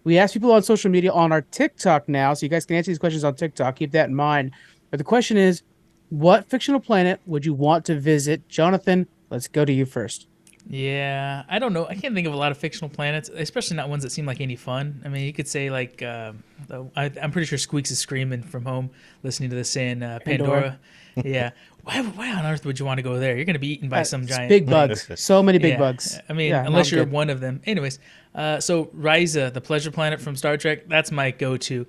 We ask people on social media on our TikTok now, so you guys can answer these questions on TikTok. Keep that in mind. But the question is, what fictional planet would you want to visit? Jonathan, let's go to you first. Yeah, I don't know. I can't think of a lot of fictional planets, especially not ones that seem like any fun. I mean, you could say like I'm pretty sure Squeaks is screaming from home listening to this saying Pandora. Pandora. Yeah, why on earth would you want to go there? You're going to be eaten by some It's giant big thing. bugs. So many big Yeah, bugs. I mean, Yeah, no, I'm unless you're good. one of them. Anyways, so Risa, the pleasure planet from Star Trek, that's my go-to.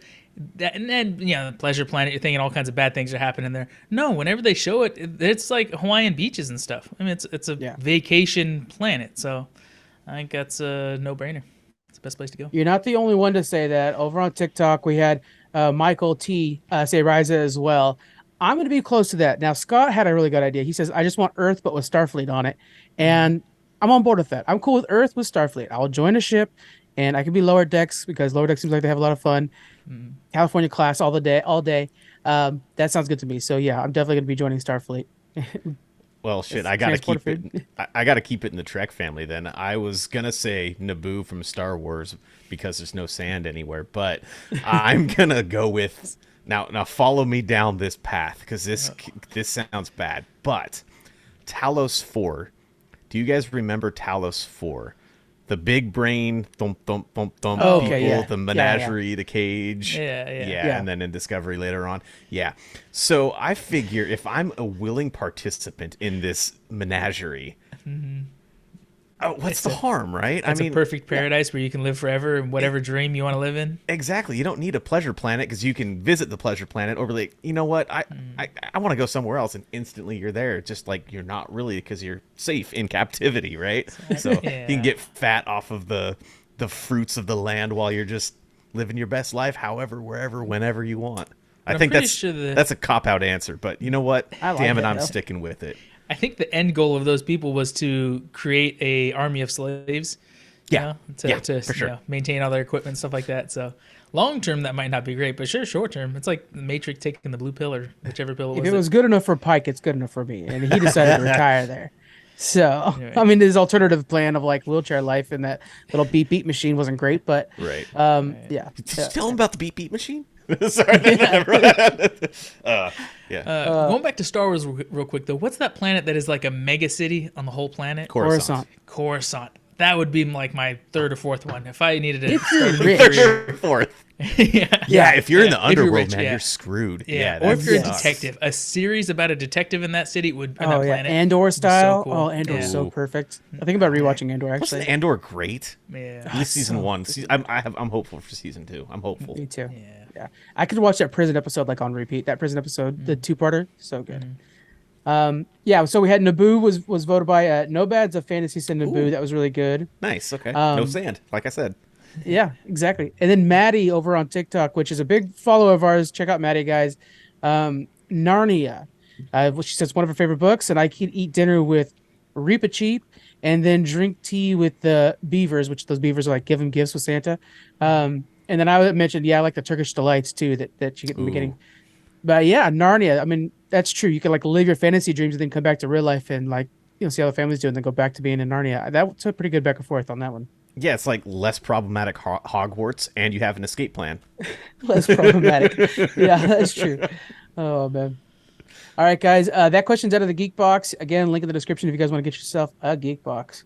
That, and then the pleasure planet, you're thinking all kinds of bad things are happening there. No, whenever they show it, it's like Hawaiian beaches and stuff. I mean, it's a Yeah. vacation planet, so I think that's a no-brainer. It's the best place to go. You're not the only one to say that. Over on TikTok, we had Michael T say Ryza as well. I'm going to be close to that. Now, Scott had a really good idea. He says, I just want Earth, but with Starfleet on it. And I'm on board with that. I'm cool with Earth with Starfleet. I'll join a ship and I can be lower decks because lower decks seems like they have a lot of fun. California class all day. That sounds good to me. So yeah, I'm definitely going to be joining Starfleet. Well, shit, It's I gotta transport keep food. it. I gotta keep it in the Trek family. Then I was gonna say Naboo from Star Wars because there's no sand anywhere, but I'm gonna go with now. Now follow me down this path because this sounds bad. But Talos 4. Do you guys remember Talos 4? The big brain, thump, thump, thump, thump, Oh, people, okay, yeah. the Yeah, menagerie, the cage. Yeah. Yeah. And then in Discovery later on. Yeah. So I figure if I'm a willing participant in this menagerie, what's the harm, right? That's a perfect paradise where you can live forever and whatever dream you want to live in. Exactly. You don't need a pleasure planet because you can visit the pleasure planet or be like, you know what? I want to go somewhere else, and instantly you're there. Just like you're not really because you're safe in captivity, right? So you can get fat off of the fruits of the land while you're just living your best life, however, wherever, whenever you want. I I'm think pretty that's sure that's a cop out answer, but you know what? I like Damn it, it, I'm though. sticking with it. I think the end goal of those people was to create a army of slaves. Yeah. To for sure. maintain all their equipment and stuff like that. So long term, that might not be great, but sure, short term, it's like the Matrix taking the blue pill or whichever pill it If was. it was good enough for Pike, it's good enough for me. And he decided to retire there. So, Right. I mean, his alternative plan of like wheelchair life and that little beep beep machine wasn't great, but Right. yeah. Did you tell him about the beep beep machine? Sorry, never. Yeah. Going back to Star Wars real quick though, what's that planet that is like a mega city on the whole planet? Coruscant. Coruscant. That would be like my third or fourth one if I needed to. If you're start a rich. career. Fourth. yeah. Yeah, if you're in the If you're underworld, rich, man, yeah. you're screwed. Yeah, Yeah, or if you're a that sucks. detective, a series about a detective in that city would. On Oh that yeah, planet. Andor would be so style. cool. Oh, Andor's Yeah. so perfect. I think about rewatching Andor Wasn't actually. Andor great? Yeah. At least season one. I'm hopeful for season 2. I'm hopeful. Me too. Yeah. Yeah, I could watch that prison episode like on repeat. That prison episode, the two-parter, so good. Yeah. So we had Naboo was voted by Nobads of Fantasy said Naboo. Ooh. That was really good. Nice. Okay. No sand, like I said. Yeah, exactly. And then Maddie over on TikTok, which is a big follower of ours. Check out Maddie, guys. Narnia. She says one of her favorite books, and I can eat dinner with Reaper Cheap and then drink tea with the beavers, which those beavers are like give them gifts with Santa. And then I mentioned, yeah, I like the Turkish delights too that you get in the beginning. But yeah, Narnia. I mean, that's true. You can like live your fantasy dreams and then come back to real life and like see how the family's doing, then go back to being in Narnia. That's a pretty good back and forth on that one. Yeah, it's like less problematic Hogwarts, and you have an escape plan. Less problematic. Yeah, that's true. Oh man. All right, guys. That question's out of the Geek Box. Again, link in the description if you guys want to get yourself a Geek Box.